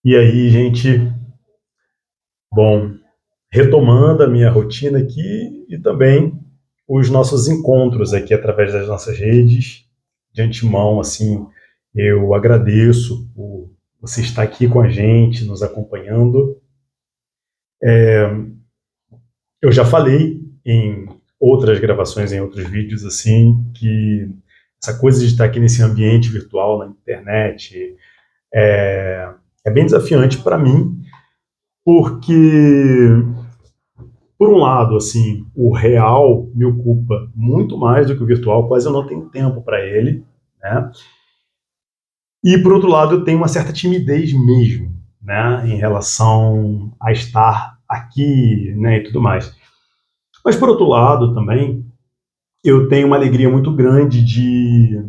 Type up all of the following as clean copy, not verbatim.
E aí, gente, bom, retomando a minha rotina aqui e também os nossos encontros aqui através das nossas redes. De antemão, assim, eu agradeço por você estar aqui com a gente, nos acompanhando. Eu já falei em outras gravações, em outros vídeos, assim, que essa coisa de estar aqui nesse ambiente virtual, na internet, é bem desafiante para mim, porque por um lado, assim, o real me ocupa muito mais do que o virtual, quase eu não tenho tempo para ele, né? E por outro lado, eu tenho uma certa timidez mesmo, né, em relação a estar aqui, né, e tudo mais. Mas por outro lado, também, eu tenho uma alegria muito grande de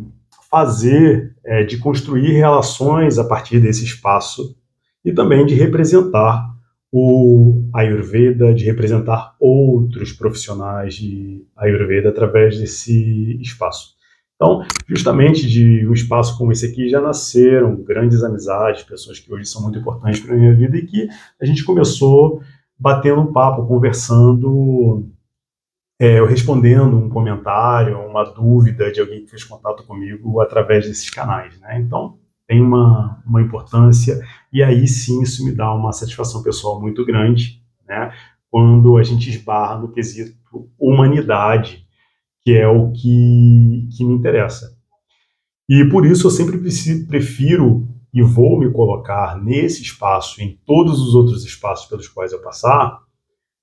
fazer, de construir relações a partir desse espaço e também de representar o Ayurveda, de representar outros profissionais de Ayurveda através desse espaço. Então, justamente de um espaço como esse aqui já nasceram grandes amizades, pessoas que hoje são muito importantes para a minha vida e que a gente começou batendo um papo, conversando, eu respondendo um comentário, uma dúvida de alguém que fez contato comigo através desses canais, né? Então, tem uma importância, e aí sim isso me dá uma satisfação pessoal muito grande, né? Quando a gente esbarra no quesito humanidade, que é o que me interessa. E por isso eu sempre prefiro e vou me colocar nesse espaço, em todos os outros espaços pelos quais eu passar,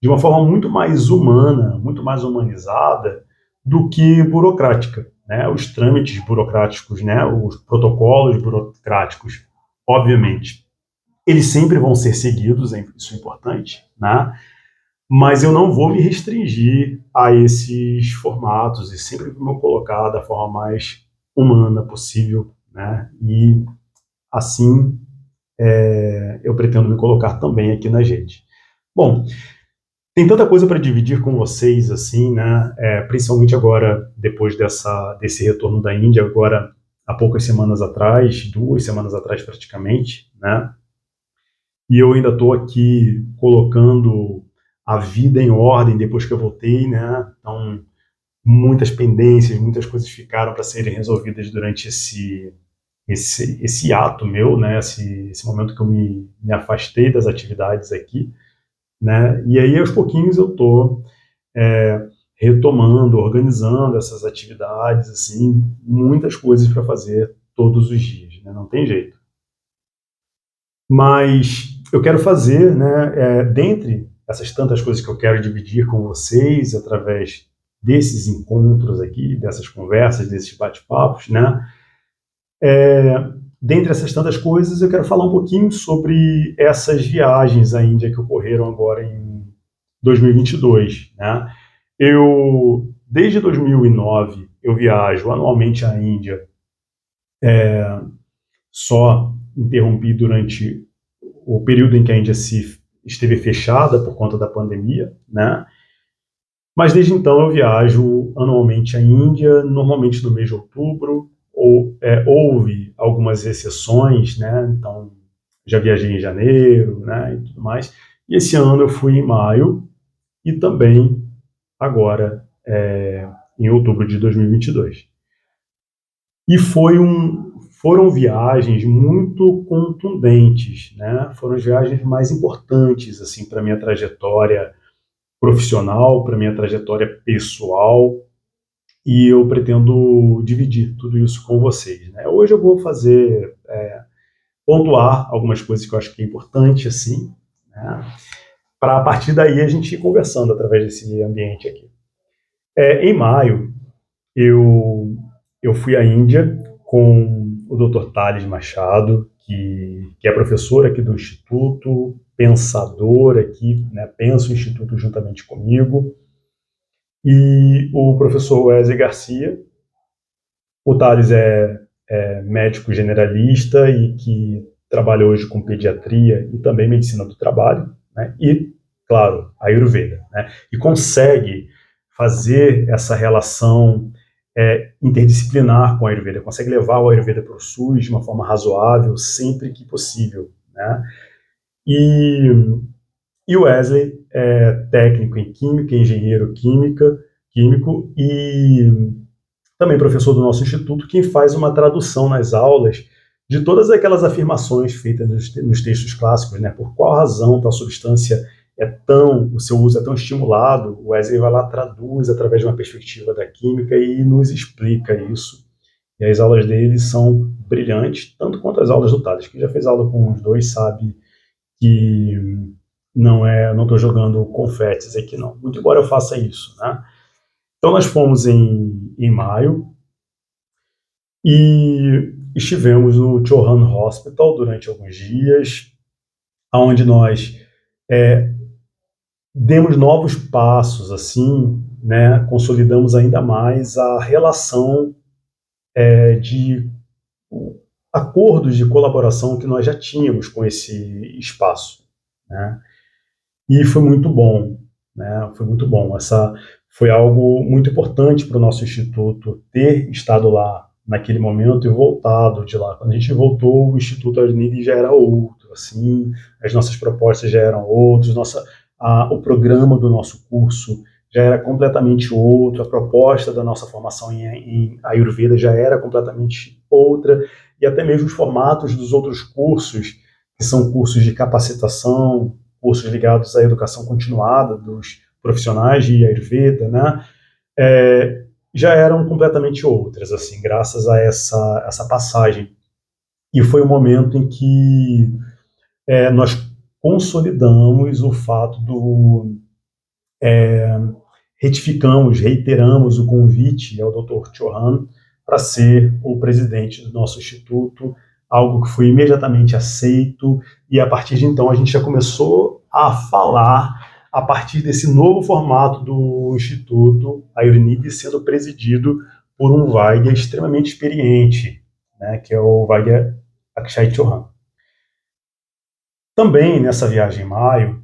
de uma forma muito mais humana, muito mais humanizada do que burocrática, né? Os trâmites burocráticos, né? Os protocolos burocráticos, obviamente, eles sempre vão ser seguidos, isso é importante, né? Mas eu não vou me restringir a esses formatos e sempre vou me colocar da forma mais humana possível, né? E assim eu pretendo me colocar também aqui na gente. Bom, tem tanta coisa para dividir com vocês, assim, né? Principalmente agora, depois desse retorno da Índia, agora há poucas semanas atrás, 2 semanas atrás praticamente, né? E eu ainda estou aqui colocando a vida em ordem depois que eu voltei, né? Então, muitas pendências, muitas coisas ficaram para serem resolvidas durante esse ato meu, né? Esse momento que eu me afastei das atividades aqui, né? E aí, aos pouquinhos, eu estou é, retomando, organizando essas atividades, assim, muitas coisas para fazer todos os dias, né? Não tem jeito. Mas eu quero fazer, né, dentre essas tantas coisas que eu quero dividir com vocês através desses encontros aqui, dessas conversas, desses bate-papos, né? Dentre essas tantas coisas, eu quero falar um pouquinho sobre essas viagens à Índia que ocorreram agora em 2022, né? Desde 2009, eu viajo anualmente à Índia, só interrompi durante o período em que a Índia esteve fechada por conta da pandemia, né? Mas desde então eu viajo anualmente à Índia, normalmente no mês de outubro, houve algumas exceções, né? Então já viajei em janeiro, né? E tudo mais. E esse ano eu fui em maio e também agora em outubro de 2022. E foram viagens muito contundentes, né? Foram as viagens mais importantes assim para minha trajetória profissional, para minha trajetória pessoal, e eu pretendo dividir tudo isso com vocês, né? Hoje eu vou fazer pontuar algumas coisas que eu acho que é importante assim, né? Para a partir daí a gente ir conversando através desse ambiente aqui. Em maio eu eu fui à Índia com o Dr. Thales Machado, que é professor aqui do Instituto, pensador aqui, né, pensa o Instituto juntamente comigo, e o professor Wesley Garcia. O Thales é médico generalista e que trabalha hoje com pediatria e também medicina do trabalho, né, e, claro, Ayurveda, né, e consegue fazer essa relação interdisciplinar com a Ayurveda, consegue levar o Ayurveda para o SUS de uma forma razoável sempre que possível, né? E, e o Wesley é técnico em química, engenheiro químico e também professor do nosso instituto, quem faz uma tradução nas aulas de todas aquelas afirmações feitas nos textos clássicos, né? Por qual razão tal substância o seu uso é tão estimulado, o Wesley vai lá, traduz através de uma perspectiva da química e nos explica isso. E as aulas dele são brilhantes, tanto quanto as aulas do Tales. Quem já fez aula com os dois sabe que não estou jogando confetes aqui não, muito embora eu faça isso, né? Então nós fomos em maio e estivemos no Chouhan Hospital durante alguns dias, onde nós demos novos passos, assim, né? Consolidamos ainda mais a relação de acordos de colaboração que nós já tínhamos com esse espaço, né? E foi muito bom, né? Foi muito bom. Essa foi algo muito importante para o nosso instituto ter estado lá naquele momento e voltado de lá. Quando a gente voltou, o Instituto Avenida já era outro, assim, as nossas propostas já eram outras, o programa do nosso curso já era completamente outro, a proposta da nossa formação em Ayurveda já era completamente outra, e até mesmo os formatos dos outros cursos, que são cursos de capacitação, cursos ligados à educação continuada dos profissionais de Ayurveda, né, já eram completamente outras, assim, graças a essa passagem. E foi o momento em que nós consolidamos o fato reiteramos o convite ao Dr. Chouhan para ser o presidente do nosso instituto, algo que foi imediatamente aceito, e a partir de então a gente já começou a falar a partir desse novo formato do Instituto Ayurveda sendo presidido por um Vaidya extremamente experiente, né, que é o Vaidya Akshay Chouhan. Também nessa viagem em maio,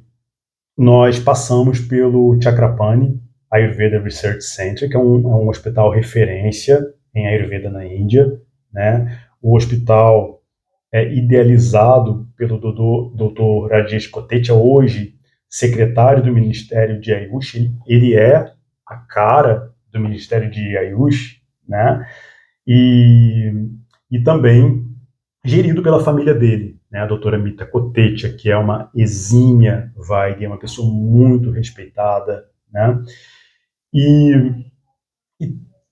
nós passamos pelo Chakrapani Ayurveda Research Center, que é um hospital referência em Ayurveda na Índia, né? O hospital é idealizado pelo Dr. Rajesh Kotecha, hoje secretário do Ministério de Ayush. Ele é a cara do Ministério de Ayush, né? E também gerido pela família dele, né, a doutora Mita Kotecha, que é uma exímia Vaidya, uma pessoa muito respeitada, né, e,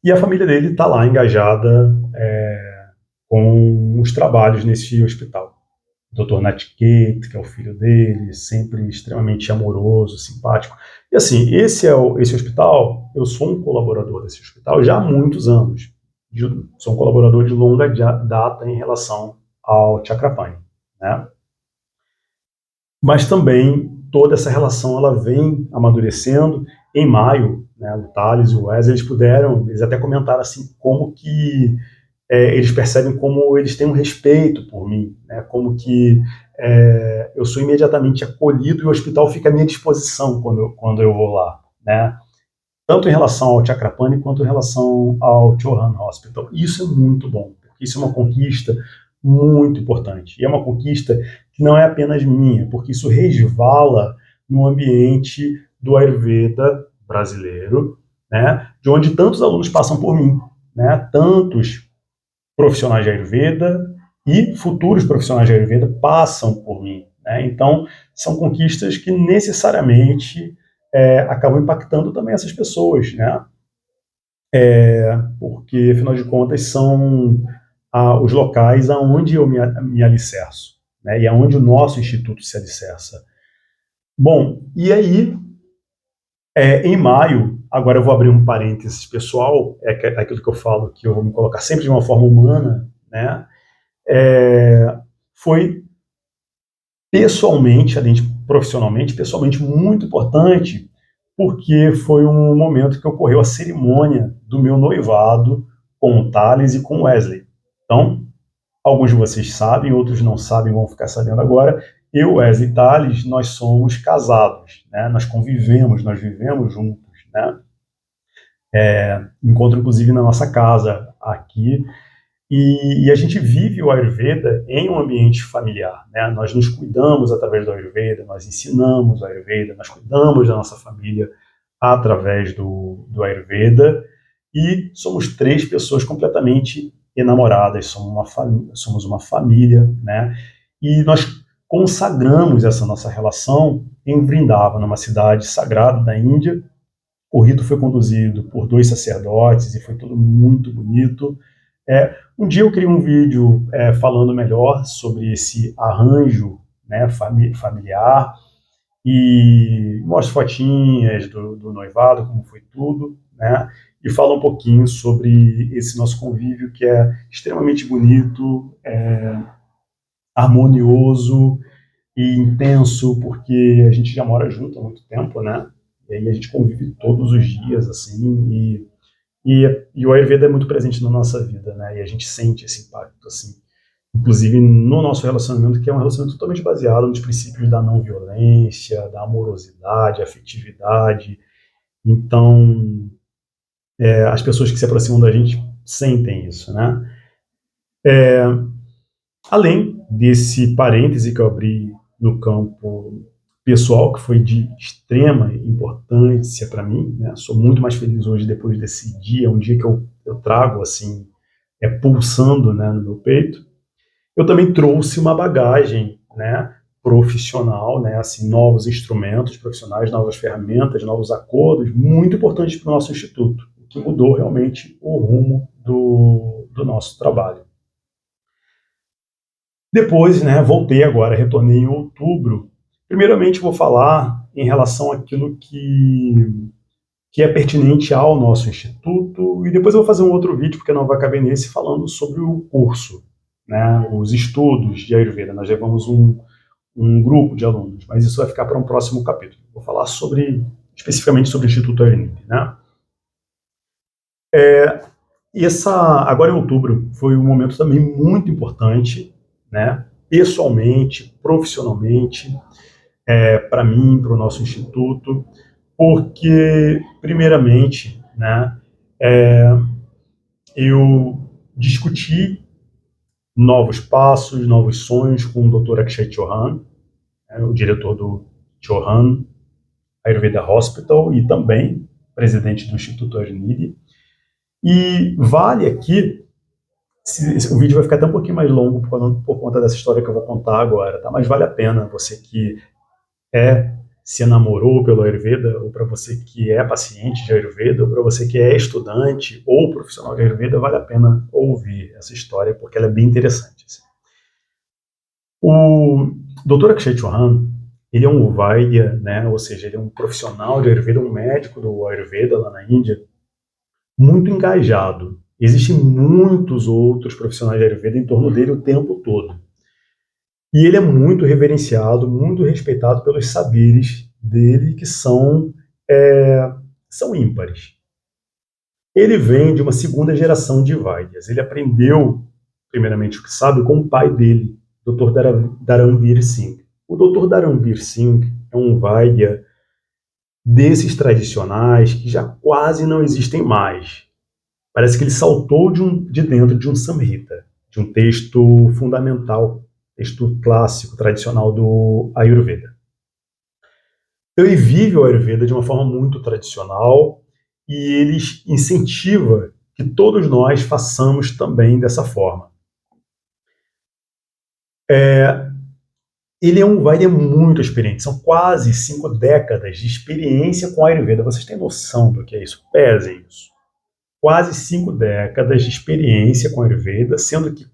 e a família dele está lá engajada com os trabalhos nesse hospital. O Dr. Natiket, que é o filho dele, sempre extremamente amoroso, simpático. E assim, esse hospital, eu sou um colaborador desse hospital já há muitos anos. Sou um colaborador de longa data em relação ao Chakrapani, né? Mas também toda essa relação ela vem amadurecendo. Em maio, né, o Thales e o Wesley, eles até comentaram assim como que eles percebem como eles têm um respeito por mim, né, como que eu sou imediatamente acolhido e o hospital fica à minha disposição quando eu vou lá, né? Tanto em relação ao Chakrapani quanto em relação ao Chouhan Hospital. Isso é muito bom, porque isso é uma conquista muito importante. E é uma conquista que não é apenas minha, porque isso resvala no ambiente do Ayurveda brasileiro, né, de onde tantos alunos passam por mim, né, tantos profissionais de Ayurveda e futuros profissionais de Ayurveda passam por mim, né? Então, são conquistas que necessariamente acabam impactando também essas pessoas, né? Porque, afinal de contas, são os locais aonde eu me alicerço, né? E aonde o nosso instituto se alicerça. Bom, e aí, em maio, agora eu vou abrir um parênteses pessoal, aquilo que eu falo que eu vou me colocar sempre de uma forma humana, né? Foi pessoalmente, além de profissionalmente, pessoalmente muito importante, porque foi um momento que ocorreu a cerimônia do meu noivado com o Thales e com o Wesley. Então, alguns de vocês sabem, outros não sabem, vão ficar sabendo agora. Eu, Wesley e Thales, nós somos casados, né? Nós convivemos, nós vivemos juntos, né? Encontro, inclusive, na nossa casa aqui. E a gente vive o Ayurveda em um ambiente familiar, né? Nós nos cuidamos através do Ayurveda, nós ensinamos o Ayurveda, nós cuidamos da nossa família através do Ayurveda, e somos três pessoas completamente enamoradas, somos uma família, né? E nós consagramos essa nossa relação em Vrindavan, numa cidade sagrada da Índia. O rito foi conduzido por dois sacerdotes e foi tudo muito bonito. Um dia eu criei um vídeo falando melhor sobre esse arranjo, né, familiar, e mostro fotinhas do noivado, como foi tudo, né, e falo um pouquinho sobre esse nosso convívio que é extremamente bonito, harmonioso e intenso, porque a gente já mora junto há muito tempo, né, e aí a gente convive todos os dias, assim, e o Ayurveda é muito presente na nossa vida, né? E a gente sente esse impacto, assim. Inclusive no nosso relacionamento, que é um relacionamento totalmente baseado nos princípios da não violência, da amorosidade, afetividade. Então, as pessoas que se aproximam da gente sentem isso, né? Além desse parêntese que eu abri no campo pessoal, que foi de extrema importância para mim, né? Sou muito mais feliz hoje depois desse dia, um dia que eu trago assim, pulsando, né, no meu peito. Eu também trouxe uma bagagem, né, profissional, né, assim, novos instrumentos profissionais, novas ferramentas, novos acordos, muito importantes para o nosso instituto, o que mudou realmente o rumo do nosso trabalho. Depois, né, voltei agora, retornei em outubro. Primeiramente, vou falar em relação àquilo que é pertinente ao nosso instituto, e depois eu vou fazer um outro vídeo, porque não vai caber nesse, falando sobre o curso, né, os estudos de Ayurveda. Nós levamos um grupo de alunos, mas isso vai ficar para um próximo capítulo. Vou falar especificamente sobre o Instituto Ayurveda, né? Agora em outubro foi um momento também muito importante, né? Pessoalmente, profissionalmente, para mim, para o nosso instituto, porque primeiramente, né, eu discuti novos passos, novos sonhos com o Dr. Akshay Chauhan, o diretor do Chauhan Ayurveda Hospital e também presidente do Instituto Ayurveda. E vale aqui, o vídeo vai ficar até um pouquinho mais longo por conta dessa história que eu vou contar agora, tá? Mas vale a pena, você que se enamorou pelo Ayurveda, ou para você que é paciente de Ayurveda, ou para você que é estudante ou profissional de Ayurveda, vale a pena ouvir essa história, porque ela é bem interessante. Assim. O Dr. Akshay Chauhan, ele é um Vaidya, né? Ou seja, ele é um profissional de Ayurveda, um médico do Ayurveda lá na Índia, muito engajado. Existem muitos outros profissionais de Ayurveda em torno dele o tempo todo. E ele é muito reverenciado, muito respeitado pelos saberes dele, que são ímpares. Ele vem de uma segunda geração de Vaidyas. Ele aprendeu, primeiramente, o que sabe, com o pai dele, Dr. Dharamvir Singh. O Dr. Dharamvir Singh é um Vaidya desses tradicionais que já quase não existem mais. Parece que ele saltou de dentro de um Samhita, de um texto fundamental, texto clássico, tradicional do Ayurveda. Então ele vive o Ayurveda de uma forma muito tradicional e ele incentiva que todos nós façamos também dessa forma. Ele é um Vaidya muito experiente, são quase 5 décadas de experiência com Ayurveda. Vocês têm noção do que é isso? Pesem isso. Quase 5 décadas de experiência com Ayurveda, sendo que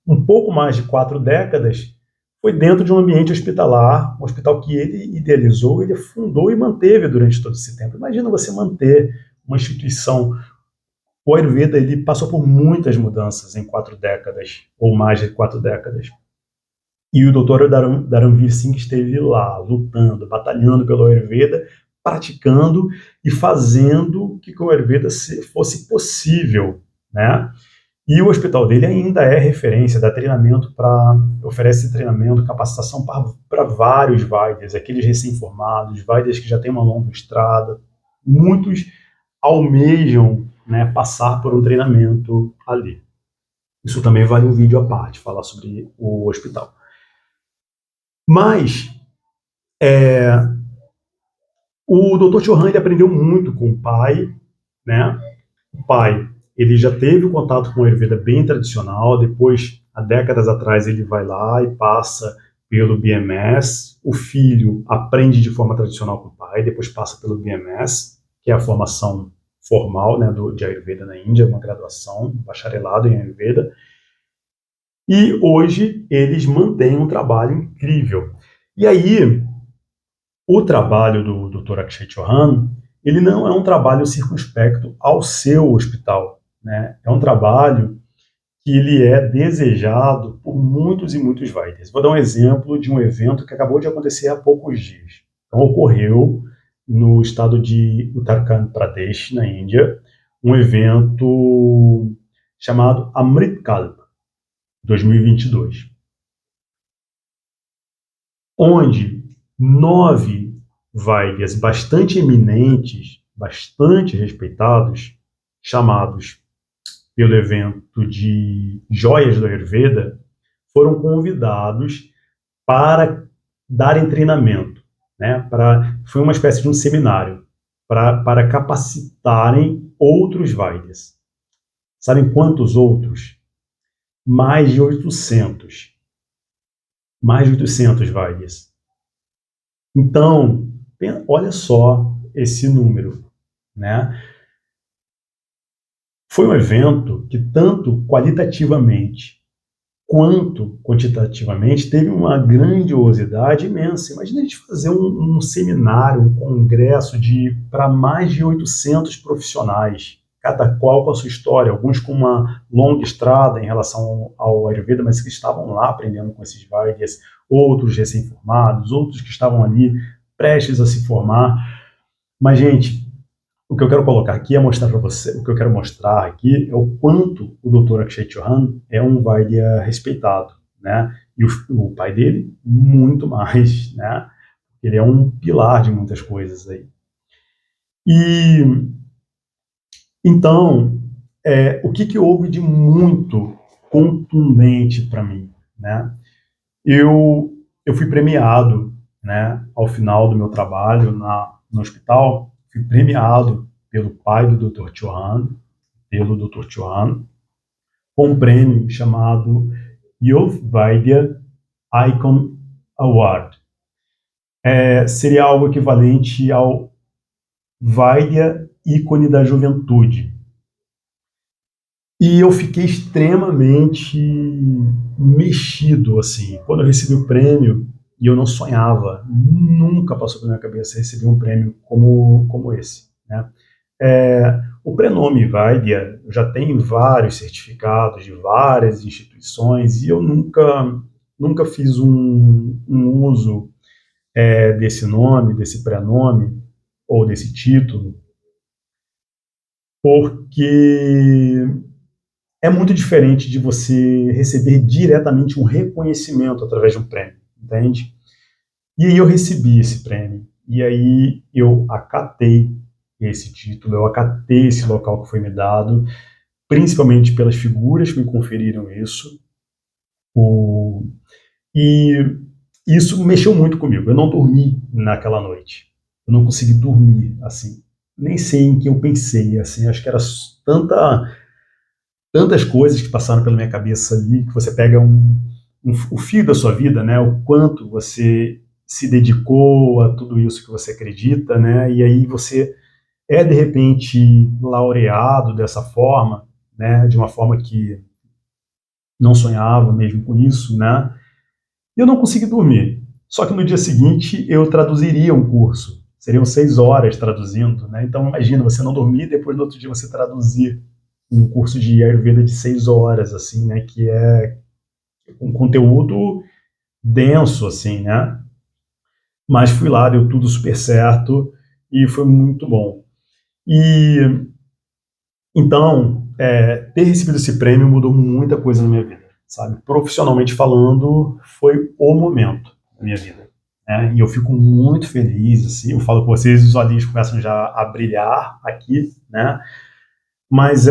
um pouco mais de 4 décadas foi dentro de um ambiente hospitalar, um hospital que ele idealizou, ele fundou e manteve durante todo esse tempo. Imagina você manter uma instituição. O Ayurveda ele passou por muitas mudanças em 4 décadas, ou mais de 4 décadas. E o Dr. Dharamvir Singh esteve lá, lutando, batalhando pelo Ayurveda, praticando e fazendo que o Ayurveda fosse possível, né? E o hospital dele ainda é referência, oferece treinamento, capacitação para vários Vaidyas, aqueles recém-formados, Vaidyas que já têm uma longa estrada. Muitos almejam, né, passar por um treinamento ali. Isso também vale um vídeo à parte, falar sobre o hospital. Mas o Dr. Chauhan, ele aprendeu muito com o pai, né? O pai, ele já teve o contato com a Ayurveda bem tradicional, depois, há décadas atrás, ele vai lá e passa pelo BMS, o filho aprende de forma tradicional com o pai, depois passa pelo BMS, que é a formação formal, né, de Ayurveda na Índia, uma graduação, um bacharelado em Ayurveda, e hoje eles mantêm um trabalho incrível. E aí, o trabalho do Dr. Akshay Chauhan, ele não é um trabalho circunspecto ao seu hospital, né? É um trabalho que ele é desejado por muitos e muitos Vaidyas. Vou dar um exemplo de um evento que acabou de acontecer há poucos dias. Então, ocorreu no estado de Uttarakhand Pradesh, na Índia, um evento chamado Amrit Kalp 2022, onde 9 Vaidyas bastante eminentes, bastante respeitados, chamados pelo evento de Joias do Ayurveda, foram convidados para darem treinamento, né? Foi uma espécie de um seminário para capacitarem outros Vaidyas. Sabem quantos outros? Mais de 800. Mais de 800 Vaidyas. Então, olha só esse número, né? Foi um evento que, tanto qualitativamente quanto quantitativamente, teve uma grandiosidade imensa. Imagina a gente fazer um seminário, um congresso para mais de 800 profissionais, cada qual com a sua história, alguns com uma longa estrada em relação ao Ayurveda, mas que estavam lá aprendendo com esses Vaidyas, outros recém-formados, outros que estavam ali prestes a se formar. Mas, gente, o que eu quero colocar aqui é mostrar para você, o que eu quero mostrar aqui é o quanto o Dr. Akshay Chauhan é um Vaidya respeitado, né? E o pai dele, muito mais, né? Ele é um pilar de muitas coisas aí. E, então, o que houve de muito contundente para mim, né? Eu fui premiado, né, ao final do meu trabalho no hospital, fui premiado pelo pai do Dr. Chauhan, pelo Dr. Chauhan, com um prêmio chamado Youth Vaidya Icon Award. Seria algo equivalente ao Vaidya ícone da juventude. E eu fiquei extremamente mexido, assim, quando eu recebi o prêmio, e eu não sonhava, nunca passou pela minha cabeça receber um prêmio como esse, né? O prenome Vaidya já tem vários certificados de várias instituições e eu nunca fiz um uso desse nome, desse prenome ou desse título, porque é muito diferente de você receber diretamente um reconhecimento através de um prêmio, entende? E aí eu recebi esse prêmio, e aí eu acatei esse título, eu acatei esse local que foi me dado, principalmente pelas figuras que me conferiram isso, e isso mexeu muito comigo. Eu não dormi naquela noite, eu não consegui dormir, assim, nem sei em que eu pensei, assim, acho que era tantas coisas que passaram pela minha cabeça ali, que você pega o fio da sua vida, né, o quanto você se dedicou a tudo isso que você acredita, né, e aí você de repente laureado dessa forma, né, de uma forma que não sonhava mesmo com isso, né, e eu não consegui dormir. Só que no dia seguinte eu traduziria um curso, seriam 6 horas traduzindo, né, então imagina você não dormir e depois no outro dia você traduzir um curso de Ayurveda de 6 horas, assim, né, que é um conteúdo denso, assim, né, mas fui lá, deu tudo super certo e foi muito bom. E então, ter recebido esse prêmio mudou muita coisa na minha vida, sabe? Profissionalmente falando, foi o momento da minha vida, né? E eu fico muito feliz, assim, eu falo com vocês, os olhinhos começam já a brilhar aqui, né? Mas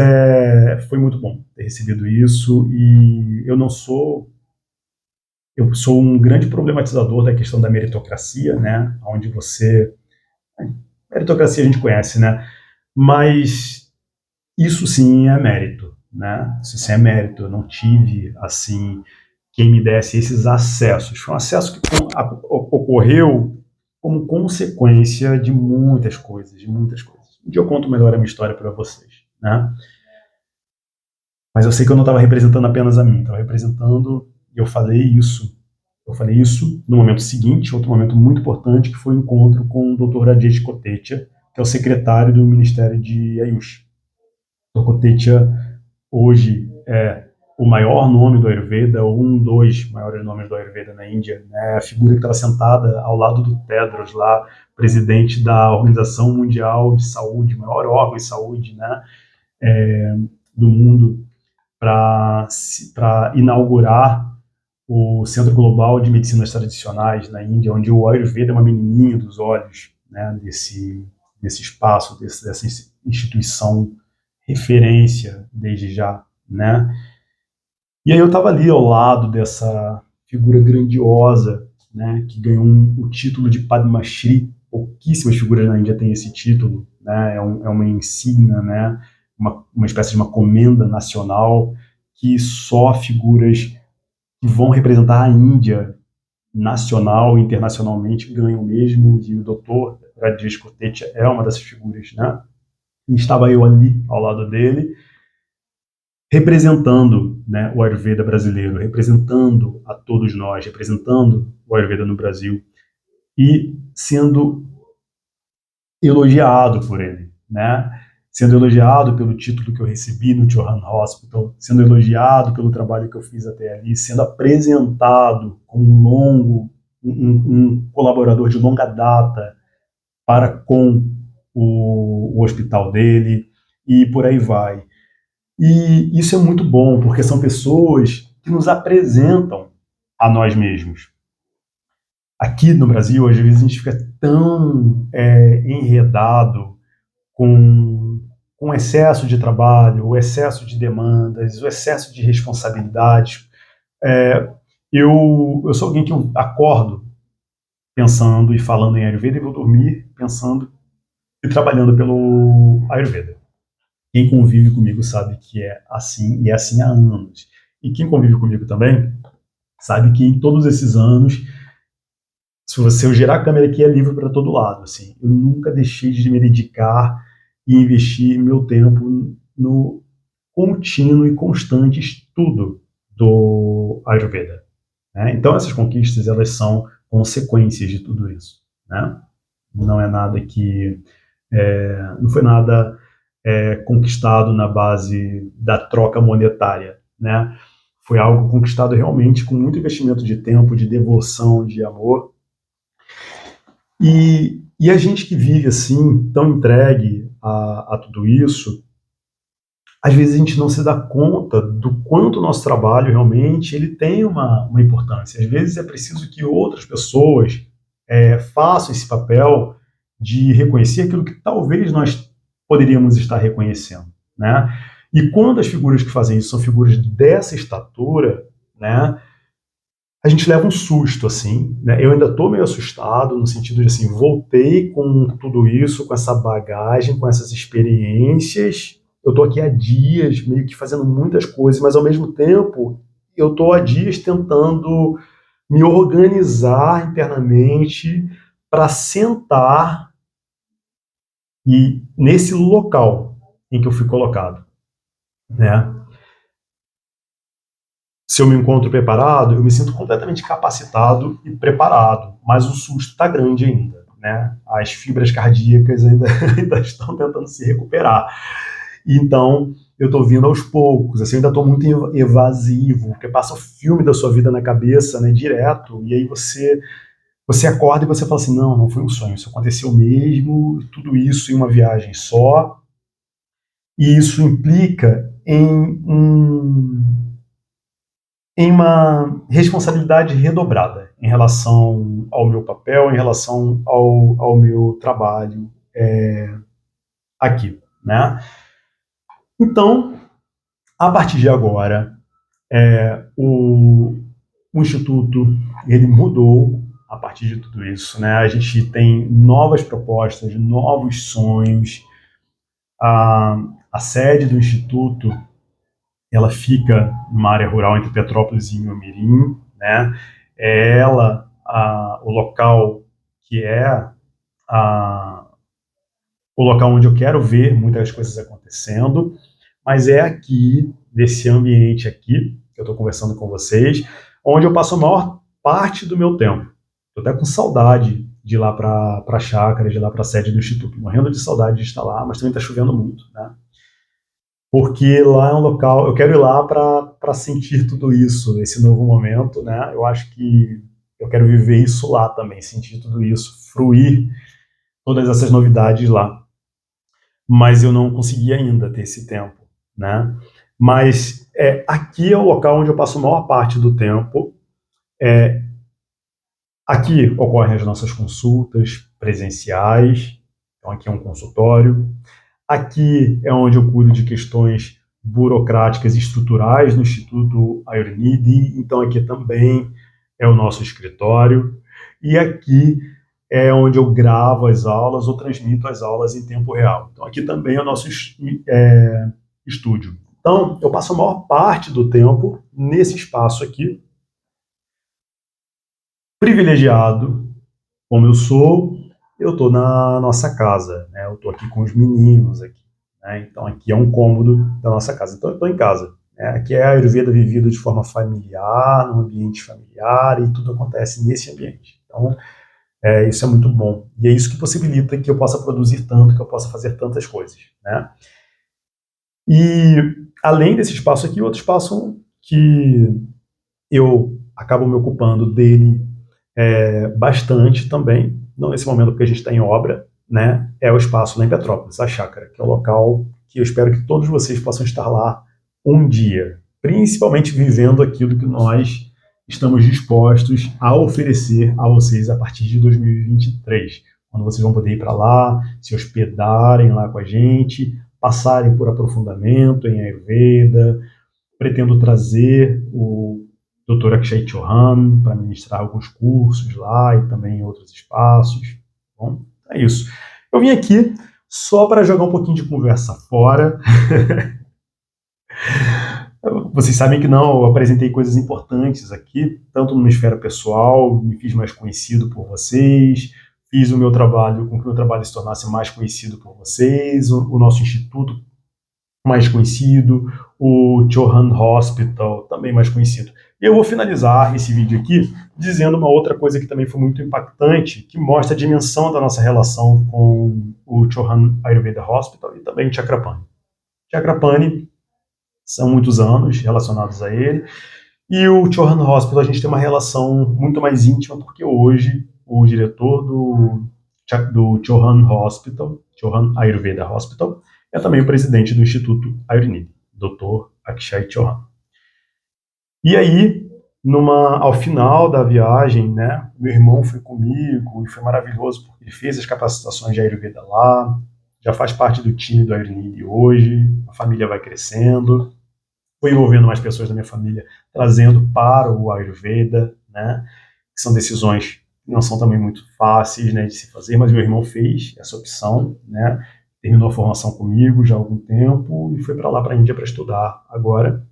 foi muito bom ter recebido isso, e eu sou um grande problematizador da questão da meritocracia, né? Onde você. Meritocracia a gente conhece, né? Mas isso sim é mérito, né? Isso sim é mérito. Eu não tive, assim, quem me desse esses acessos. Foi um acesso que ocorreu como consequência de muitas coisas, de muitas coisas. Um dia eu conto melhor a minha história para vocês, né? Mas eu sei que eu não estava representando apenas a mim, estava representando, e eu falei isso no momento seguinte, outro momento muito importante, que foi o encontro com o Dr. Rajesh Kotecha, que é o secretário do Ministério de Ayush. O Dr. Kotecha hoje é o maior nome do Ayurveda, ou um dos maiores nomes do Ayurveda na Índia, né? A figura que estava sentada ao lado do Tedros lá, presidente da Organização Mundial de Saúde, maior órgão de saúde, né, do mundo, para inaugurar o Centro Global de Medicinas Tradicionais na Índia, onde o Ayurveda é uma menininha dos olhos, né, desse espaço, dessa instituição referência desde já, né? E aí eu estava ali ao lado dessa figura grandiosa, né, que ganhou o título de Padma Shri. Pouquíssimas figuras na Índia têm esse título, né? É uma insígnia, né? Uma espécie de uma comenda nacional que só figuras que vão representar a Índia nacional e internacionalmente ganham mesmo, e o Dr. Rajesh Kotecha é uma dessas figuras, né? E estava eu ali ao lado dele, representando, né, o Ayurveda brasileiro, representando a todos nós, representando o Ayurveda no Brasil, e sendo elogiado por ele, né? Sendo elogiado pelo título que eu recebi no Chauhan Hospital, sendo elogiado pelo trabalho que eu fiz até ali, sendo apresentado como um colaborador de longa data para com o hospital dele, e por aí vai. E isso é muito bom, porque são pessoas que nos apresentam a nós mesmos. Aqui no Brasil, às vezes a gente fica tão enredado com excesso de trabalho, o excesso de demandas, o excesso de responsabilidades. É, eu sou alguém que eu acordo pensando e falando em Ayurveda, e vou dormir pensando e trabalhando pelo Ayurveda. Quem convive comigo sabe que é assim, e é assim há anos. E quem convive comigo também sabe que em todos esses anos, se eu girar a câmera aqui, é livre para todo lado. Assim, eu nunca deixei de me dedicar e investir meu tempo no contínuo e constante estudo do Ayurveda, né? Então essas conquistas, elas são consequências de tudo isso, né? Não é nada que não foi nada conquistado na base da troca monetária, né? Foi algo conquistado realmente com muito investimento de tempo, de devoção, de amor. E a gente que vive assim, tão entregue a tudo isso, às vezes a gente não se dá conta do quanto o nosso trabalho realmente ele tem uma importância. Às vezes é preciso que outras pessoas façam esse papel de reconhecer aquilo que talvez nós poderíamos estar reconhecendo, né? E quando as figuras que fazem isso são figuras dessa estatura, né, a gente leva um susto, assim, né? Eu ainda estou meio assustado, no sentido de, assim, voltei com tudo isso, com essa bagagem, com essas experiências. Eu estou aqui há dias, meio que fazendo muitas coisas, mas ao mesmo tempo, eu estou há dias tentando me organizar internamente para sentar e nesse local em que eu fui colocado, né? Se eu me encontro preparado, eu me sinto completamente capacitado e preparado, mas o susto está grande ainda, né? As fibras cardíacas ainda, ainda estão tentando se recuperar. Então, eu estou vindo aos poucos, assim, eu ainda estou muito evasivo, porque passa o filme da sua vida na cabeça, né, direto, e aí você acorda e você fala assim, não, não foi um sonho, isso aconteceu mesmo, tudo isso em uma viagem só, e isso implica em uma responsabilidade redobrada em relação ao meu papel, em relação ao meu trabalho aqui, né? Então, a partir de agora, o Instituto ele mudou a partir de tudo isso, né? A gente tem novas propostas, novos sonhos. A sede do Instituto ela fica numa área rural entre Petrópolis e Inhomirim, né? É ela o local que é a, o local onde eu quero ver muitas coisas acontecendo, mas é aqui, nesse ambiente aqui, que eu estou conversando com vocês, onde eu passo a maior parte do meu tempo. Estou até com saudade de ir lá para a chácara, de ir lá para a sede do Instituto, morrendo de saudade de estar lá, mas também está chovendo muito, né? Porque lá é um local, eu quero ir lá para sentir tudo isso, esse novo momento, né? Eu acho que eu quero viver isso lá também, sentir tudo isso, fruir todas essas novidades lá. Mas eu não consegui ainda ter esse tempo, né? Mas aqui é o local onde eu passo a maior parte do tempo. Aqui ocorrem as nossas consultas presenciais, então aqui é um consultório. Aqui é onde eu cuido de questões burocráticas e estruturais no Instituto Ayurnidhi, então aqui também é o nosso escritório. E aqui é onde eu gravo as aulas ou transmito as aulas em tempo real. Então aqui também é o nosso estúdio. Então eu passo a maior parte do tempo nesse espaço aqui, privilegiado, como eu estou na nossa casa, né? Eu estou aqui com os meninos aqui, né? Então aqui é um cômodo da nossa casa. Então eu estou em casa, né? Aqui é a Ayurveda vivida de forma familiar, num ambiente familiar e tudo acontece nesse ambiente. Então isso é muito bom e é isso que possibilita que eu possa produzir tanto, que eu possa fazer tantas coisas, né? E além desse espaço aqui, outro espaço que eu acabo me ocupando dele bastante também, não nesse momento porque a gente está em obra, né, é o espaço lá em Petrópolis, a chácara, que é o local que eu espero que todos vocês possam estar lá um dia, principalmente vivendo aquilo que nós estamos dispostos a oferecer a vocês a partir de 2023, quando vocês vão poder ir para lá, se hospedarem lá com a gente, passarem por aprofundamento em Ayurveda. Pretendo trazer o Dr. Akshay Chauhan para ministrar alguns cursos lá e também em outros espaços. Bom, é isso. Eu vim aqui só para jogar um pouquinho de conversa fora. Vocês sabem que não, eu apresentei coisas importantes aqui, tanto numa esfera pessoal, me fiz mais conhecido por vocês, fiz o meu trabalho, com que o meu trabalho se tornasse mais conhecido por vocês, o nosso instituto mais conhecido, o Chauhan Hospital, também mais conhecido. E eu vou finalizar esse vídeo aqui dizendo uma outra coisa que também foi muito impactante, que mostra a dimensão da nossa relação com o Chauhan Ayurveda Hospital e também o Chakrapani. Chakrapani são muitos anos relacionados a ele, e o Chauhan Hospital a gente tem uma relação muito mais íntima, porque hoje o diretor do Chauhan Hospital, Chauhan Ayurveda Hospital, é também o presidente do Instituto Ayurnidhi, Dr. Akshay Chauhan. E aí, ao final da viagem, né, meu irmão foi comigo e foi maravilhoso porque ele fez as capacitações de Ayurveda lá, já faz parte do time do Ayurnidhi hoje, a família vai crescendo, foi envolvendo mais pessoas da minha família, trazendo para o Ayurveda, né, que são decisões que não são também muito fáceis, né, de se fazer, mas meu irmão fez essa opção, né, terminou a formação comigo já há algum tempo e foi para lá, para a Índia, para estudar agora.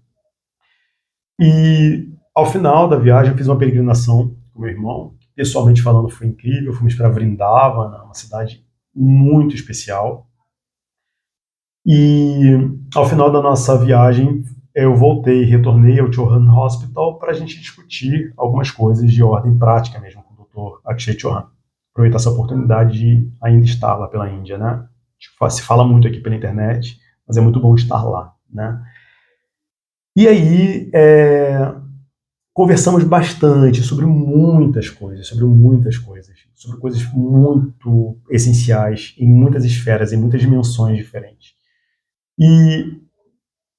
E ao final da viagem eu fiz uma peregrinação com meu irmão, que, pessoalmente falando, foi incrível. Fomos para Vrindavana, uma cidade muito especial. E ao final da nossa viagem eu voltei, retornei ao Chauhan Hospital para a gente discutir algumas coisas de ordem prática mesmo com o Dr. Akshay Chauhan. Aproveitar essa oportunidade de ainda estar lá pela Índia, né? Se fala muito aqui pela internet, mas é muito bom estar lá, né? E aí conversamos bastante sobre muitas coisas, sobre coisas muito essenciais em muitas esferas, em muitas dimensões diferentes. E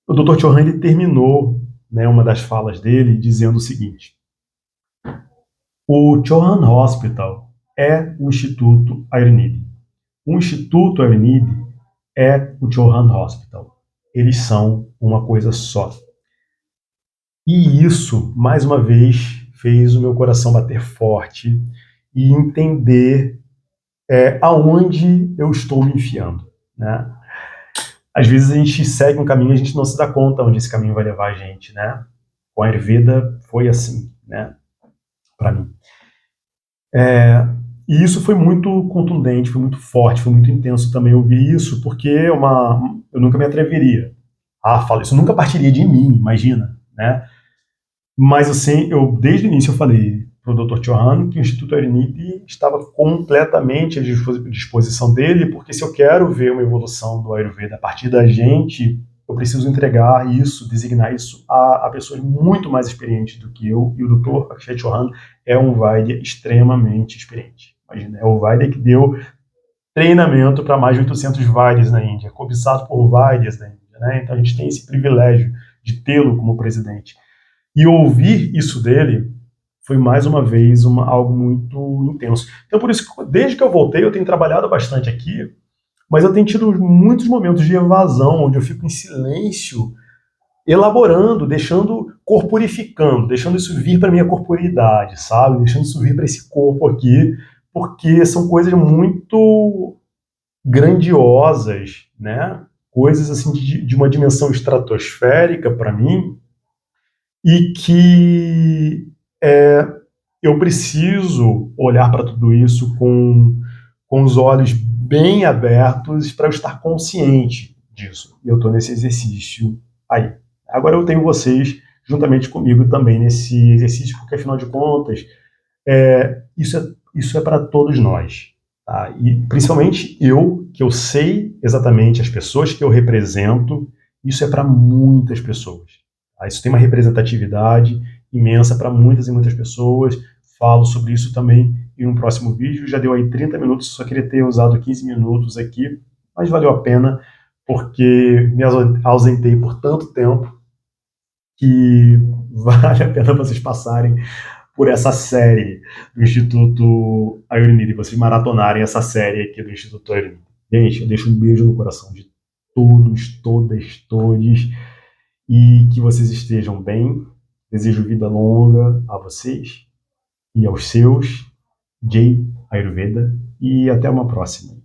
o Dr. Chauhan ele terminou, né, uma das falas dele dizendo o seguinte: o Chauhan Hospital é o Instituto Ayurnidhi. O Instituto Ayurnidhi é o Chauhan Hospital. eles são uma coisa só. E isso, mais uma vez, fez o meu coração bater forte e entender aonde eu estou me enfiando, né? Às vezes a gente segue um caminho e a gente não se dá conta onde esse caminho vai levar a gente, né? Com a Ayurveda foi assim, né? Para mim. E isso foi muito contundente, foi muito forte, foi muito intenso também ouvir isso, porque eu nunca me atreveria a falar isso, nunca partiria de mim, imagina, né? Mas assim, desde o início eu falei para o Dr. Chauhan que o Instituto Ayurveda estava completamente à disposição dele, porque se eu quero ver uma evolução do Ayurveda a partir da gente, eu preciso entregar isso, designar isso a pessoas muito mais experientes do que eu, e o Dr. Akshay Chauhan é um Vaidya extremamente experiente. Imagina, é o Vaidya que deu treinamento para mais de 800 Vaidyas na Índia, cobiçado por Vaidyas da Índia, né? Então a gente tem esse privilégio de tê-lo como presidente. E ouvir isso dele foi mais uma vez algo muito intenso. Então, por isso, desde que eu voltei, eu tenho trabalhado bastante aqui, mas eu tenho tido muitos momentos de evasão, onde eu fico em silêncio, elaborando, corporificando, deixando isso vir para minha corporeidade, sabe? Deixando isso vir para esse corpo aqui, porque são coisas muito grandiosas, né? Coisas assim de uma dimensão estratosférica para mim, e que eu preciso olhar para tudo isso com os olhos bem abertos para eu estar consciente disso. E eu estou nesse exercício aí. Agora eu tenho vocês juntamente comigo também nesse exercício, porque afinal de contas, isso é para todos nós. Tá? E principalmente eu, que eu sei exatamente as pessoas que eu represento, isso é para muitas pessoas. Tá? Isso tem uma representatividade imensa para muitas e muitas pessoas. Falo sobre isso também em um próximo vídeo. Já deu aí 30 minutos, só queria ter usado 15 minutos aqui, mas valeu a pena, porque me ausentei por tanto tempo que vale a pena vocês passarem por essa série do Instituto Ayurveda, e vocês maratonarem essa série aqui do Instituto Ayurveda. Gente, eu deixo um beijo no coração de todos, todas, todes, e que vocês estejam bem. Desejo vida longa a vocês e aos seus. Jai Ayurveda, e até uma próxima.